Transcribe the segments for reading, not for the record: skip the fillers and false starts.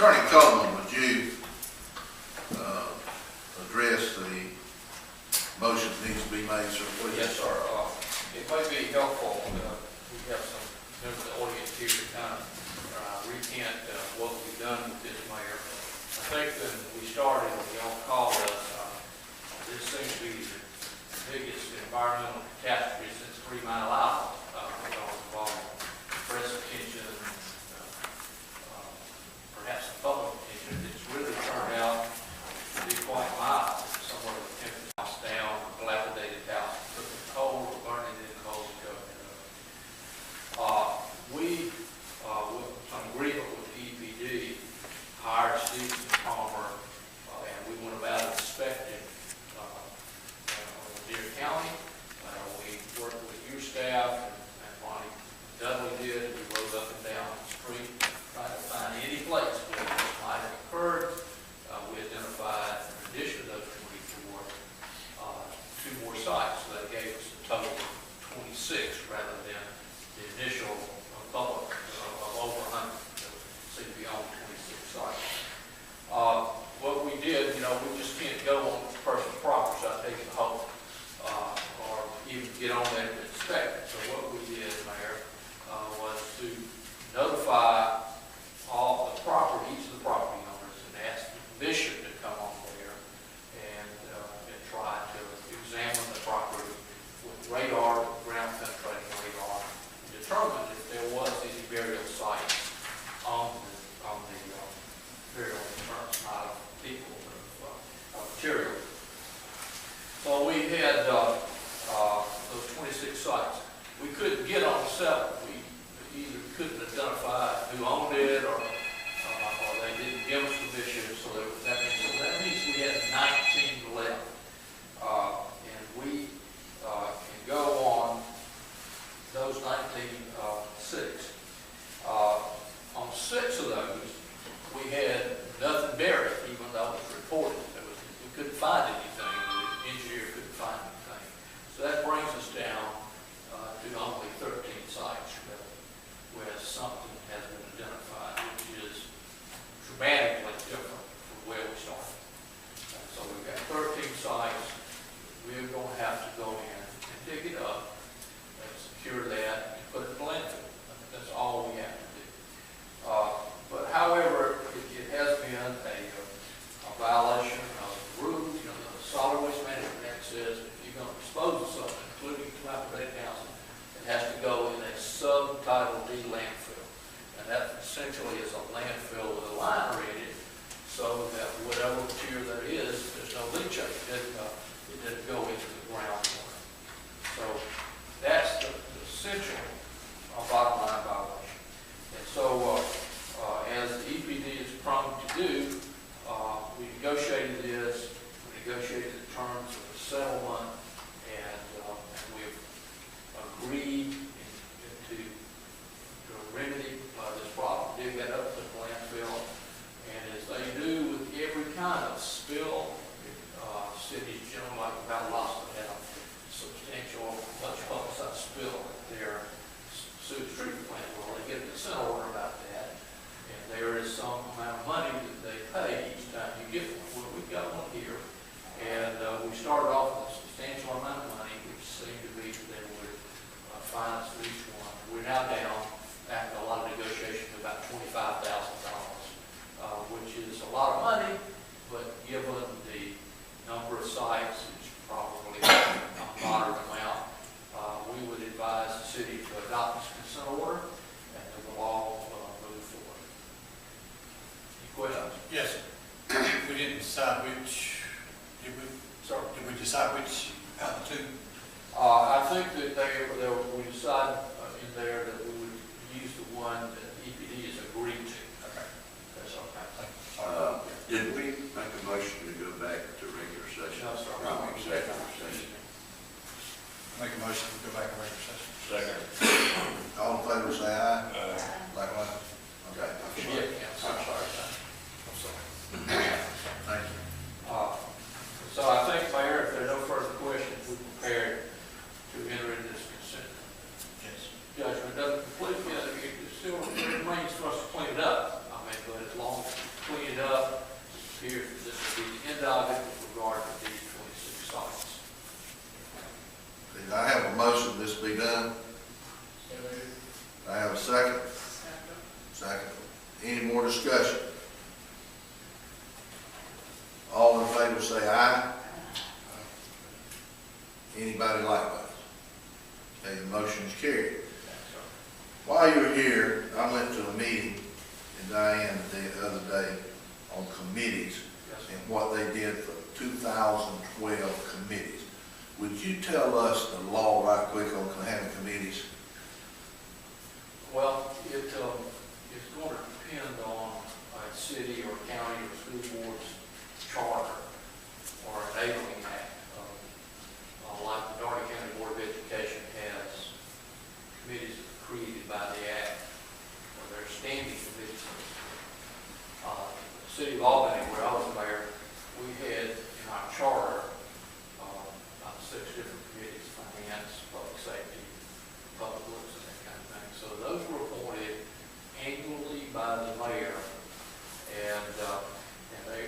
Attorney Coleman, would you address the motion that needs to be made, sir, please? Yes, sir. It may be helpful, we have some members of the audience here to kind of recant what we've done with this, Mayor. I think when we started, when y'all called us, this seems to be the biggest environmental catastrophe since 3 Mile Island. It all involved press attention, perhaps some public attention. It's really turned out to be quite mild. Somewhat of a temporary house down, a dilapidated house, put the coal, or burning in the coal, covered it up. We, with some agreement with the EPD, hired Steve Palmer, and we went about inspecting Deer County. We worked with your staff, and Bonnie Dudley did. We rode up and down the street, trying to find any place where this might have occurred. We identified, in addition to those 24, 2 more sites. So that gave us a total of 26 rather than the initial public of over 100. So you'd be on 26 sites. What we did, we just can't go on the person's property, so I take it home, or even get on there and inspect it. So what we did, Mayor, was to notify all the property, each of the property owners, and ask the commission to come on there and try to examine the property with radar, ground penetrating radar, and determine if there was any burial sites on the burial terms, not of people, but of material. So we had those 26 sites. We couldn't get on 7. We either couldn't identify who owned it, or they didn't give us permission. So that means we had 19 left, and we can go on those 19 6. On 6 of those, we had nothing buried, even though it was reported. We couldn't find anything. The engineer couldn't find anything. So that brings us down to only 13 sites where something has been identified, which is dramatically different from where we started. So we've got 13 sites. We're going to have to go in and dig it up and secure that and put it in the landfill. That's all we have to do. But however, it has been a violation of the rules. The Solid Waste Management Act says if you're going to dispose of something, including dilapidated housing, it has to go in a Subtitle D landfill. And that essentially is a landfill with a liner in it, so that whatever material there is, there's no leachate. It didn't go into the groundwater. So that's the essential bottom line violation. And so as the EPD is prone to do, we negotiated this, we negotiated the terms of the settlement, and we've agreed to remedy this problem, dig that up to the landfill, and as they do with every kind of spill, cities generally like Valdosta had a substantial, much publicized spill at their sewage treatment plant. Well, they get a consent order about that, and there is some amount of money that they pay each time you get one. Well, we've got one here, and we started off with a substantial amount of money, which seemed to be that they would finance each one. We're now down, after a lot of negotiation, to about $25,000, which is a lot of money, but given the number of sites, it's probably a moderate amount. We would advise the city to adopt this consent order, and then we'll all move forward. Any questions? Yes. We didn't decide which. Did we decide which out of the 2? I think that we decided in there that we would use the one that EPD has agreed to. Okay. That's okay. Did we make a motion to go back to regular session? No, sir. No, executive session. Make a motion to go back to regular session. Second. All in favor say aye. Likewise. Okay. Yeah, I'm sorry. I'm sorry. Thank you. So I think, Mayor, if there are no further questions, we're prepared to enter into this consent Yes. judgment. Doesn't complete yet. It's still here, this will be the end of it with regard to these 26 sites. Did I have a motion this be done? I have a second? Second. Any more discussion? All in favor say aye. Anybody likewise? Okay, the motion is carried. While you were here, I went to a meeting in Diane the other day on committees and what they did for 2012 committees. Would you tell us the law right quick on having committees? Well, it's going to depend on a city or county or school board's charter or enabling act. Like the Dougherty County Board of Education has committees created by the act, or they're standing committees. The city of Albany, where I was mayor, we had in our charter about 6 different committees: finance, public safety, public works, and that kind of thing. So those were appointed annually by the mayor, and they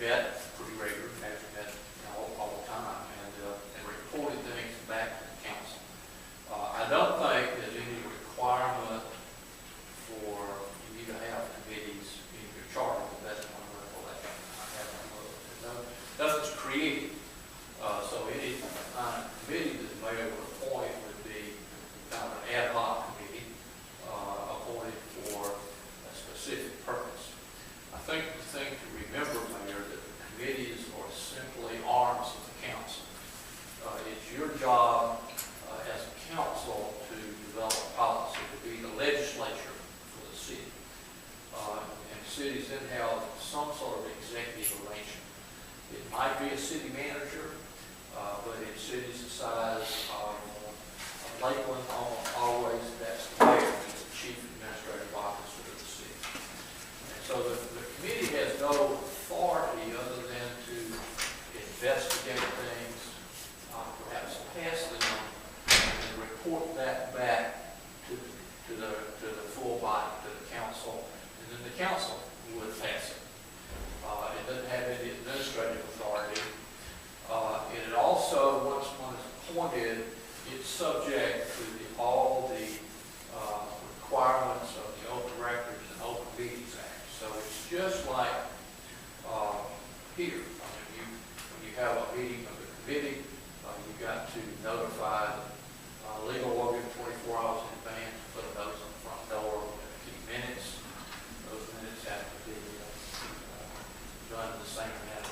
met pretty regularly, actually met all the time, and reported things back to the council. I don't think there's any requirement for you to have committees in your charter, but that's one recollection I haven't looked. Nothing's created. So any committee that the mayor would appoint would be kind of an ad hoc committee appointed for a specific purpose. I think the thing to remember, Mayor, that the committees are simply arms of the council. It's your job as a council to develop policy, to be the legislature for the city. And cities then have some sort of executive arrangement. It might be a city manager, but in cities the size of Lakeland, always that's the mayor, who's the chief administrative officer of the city. And so the committee has no authority other than to investigate things, perhaps pass them, and report that back to the full body, to the council, and then the council would pass it. It doesn't have any administrative authority. And it also, once one is appointed, it's subject to all the requirements of the Open Records and Open Meetings Act. So it's just like here. I mean, when you have a meeting of the committee, you've got to notify the legal organ 24 hours in advance, put a notice on the front door, keep minutes. Those minutes have to be done in the same manner.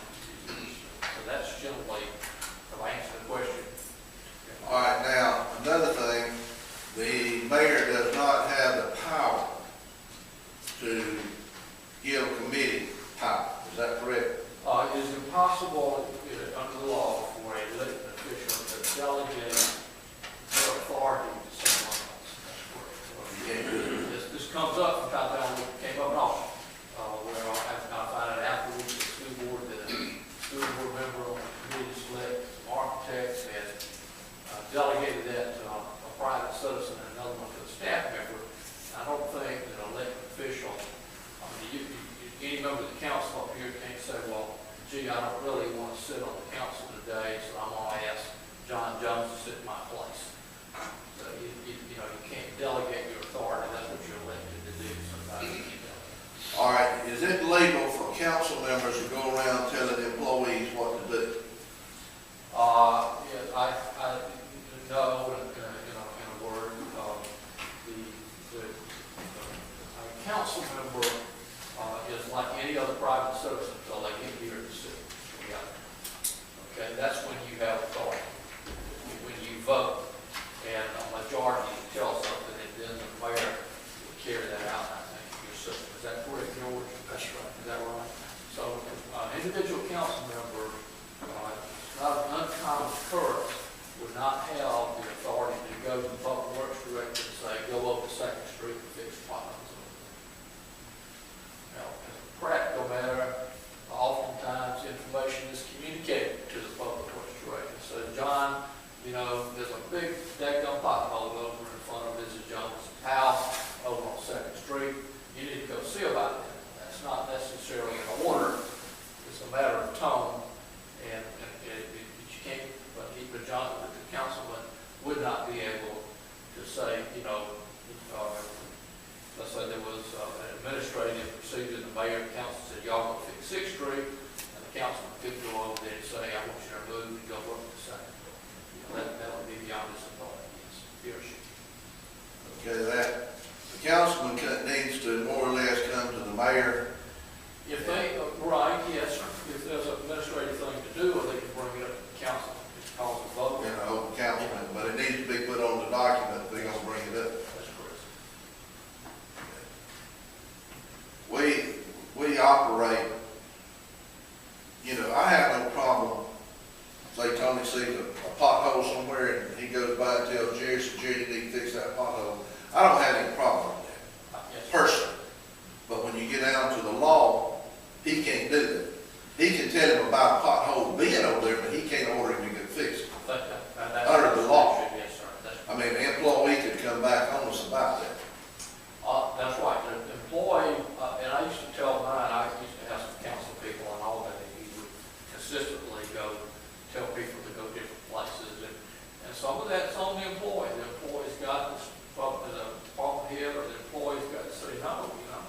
So that's generally, to answer the question. All right, now, another thing, the mayor does not have the power to give a committee power. Is that correct? It is impossible under the law for a elected official to delegate their authority to someone else. That's correct. This comes up from time to time. It came up often, where I find out afterwards the school board that a school board member on the committee select architects had delegated that to a private citizen and another one to a staff member. I don't think that an elected official, any member of the council up here can't say, well, gee, I don't really want to sit on the council today, so I'm going to ask John Jones to sit in my place. So you can't delegate your authority. That's what you're elected to do. Sometimes you can't delegate. All right, is it legal for council members to go around telling employees what to do? Yeah, I know in a word, a council member is like any other private citizen until they get here to sit together. Okay, that's when you have authority. When you vote, and a majority tells something, and then the mayor will carry that out. I think your system. Is that correct, George? That's right. Is that right? So, individual council member, not an uncommon occurrence, would not have the authority to go to the public works director and say, go over to 2nd Street and fix potholes. Now, as a practical matter, oftentimes information is communicated to the public works director. you know, let's say there was an administrative procedure, the mayor and council said, y'all go fix Sixth Street, and the councilman could go over there and say, I want you to move and go work the same. You know, that would be beyond his authority, yes, he or she. Okay, that, the councilman needs to more or less come to the mayor. If they, right, yes, if there's an administrative thing to do, or they can bring it up to the council, it's called a vote. In an open councilman, but it needs to be put on the document, they're gonna bring it up. That's correct. We operate, you know, I have no problem, say Tony sees a pothole somewhere and he goes by and tells Jerry, so Jerry, you need to fix that pothole. I don't have any problem with that, Yes. personally. But when you get down to the law, he can't do that. He can tell him about a pothole being over there, but he can't order him to get fixed. Under the law. Yes, sir. I mean, the employee could come back on us about that. That's right. The employee, and I used to tell mine, I used to have some council people and all that, and he would consistently go tell people to go different places. And some of that's on the employee. The employee's got to, the department head or the employee's got to say, no, you know.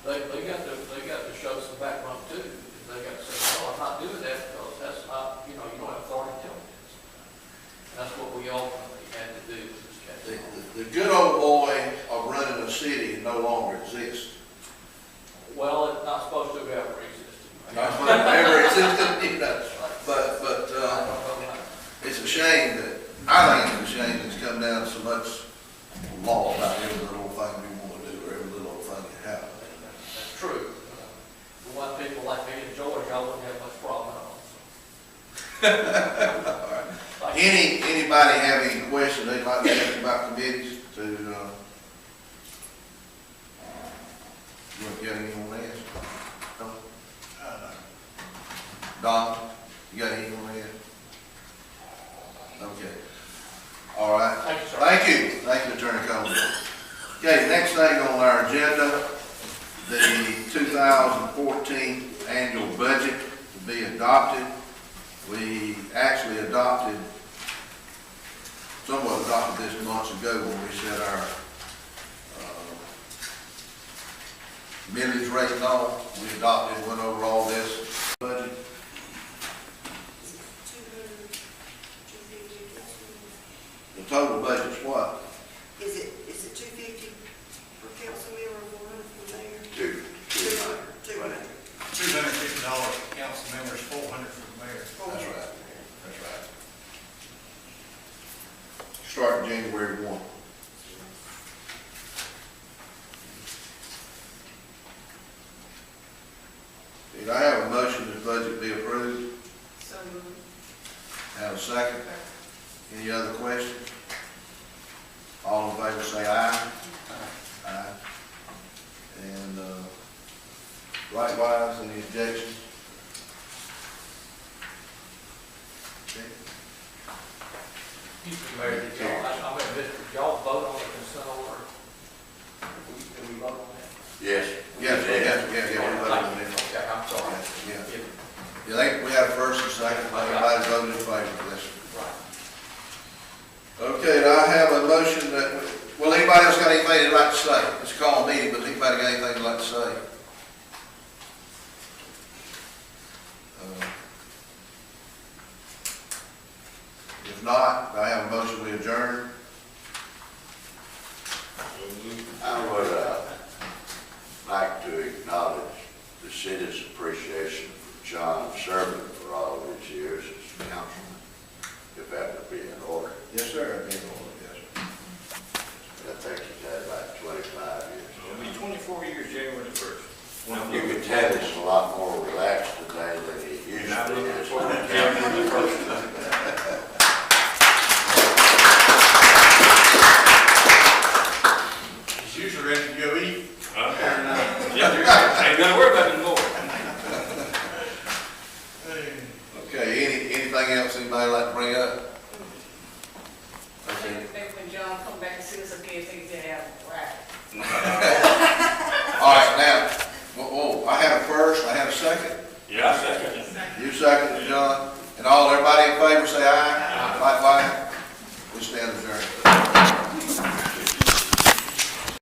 They got to show some background too. They got to say, no, I'm not doing that because that's not, you know, you don't have authority to tell me this. And that's what we ultimately had to do in this case. The good old boy of running a city no longer exists. Well, it's not supposed to ever exist. Not ever existed, you know. But I don't know how. it's a shame that, I think it's a shame that it's come down to so much law about every little thing we want to do, or every little thing that happens. That's true. For one, people like me and George, I wouldn't have much problem at all. All right. Anybody have any questions they'd like to ask about committees to, you got anything on that? No? Don, you got anything on that? Okay. All right. Thank you, sir. Thank you. Thank you, Attorney Coleman. Okay, next thing on our agenda, the 2014 annual budget to be adopted. We actually somewhat adopted this months ago when we set our millage rate and all. We adopted, went over all this budget. The total budget's what? Is it 250 for council member, 400 for mayor? 200. $250 for council members, 400 for the mayor. That's right. That's right. Starting January 1. Did I have a motion that the budget be approved? So moved. Have a second? Any other questions? All in favor say aye. Aye. And likewise, any objections? Okay. Mr. Mayor, did y'all vote on the consent order? Did we vote on that? Yes. Yes, yeah, we voted on it. Okay, I'm sorry. Yeah. Yeah, we had a first and second, everybody voted in favor of this. Right. Okay, I have a motion that, well, anybody else got anything they'd like to say? It's a call meeting, but anybody got anything they'd like to say? If not, I have a motion we adjourn. I would like to acknowledge the city's appreciation for John serving for all these years as councilman, if that would be in order. Yes, sir. Yes, sir. I think he's had like 25 years. It'll be 24 years, January 1st. You can tell he's a lot more relaxed today than he used to be. January 1st. He's usually ready to go eat. Yeah, ain't gotta worry about it anymore. Okay, anything else anybody like to bring up? Okay. Maybe when John come back and see us again, things that have right. All right, now, whoa, I had a first, I had a second. Yeah, I second it. You seconded, John. And everybody in favor say aye. Likewise.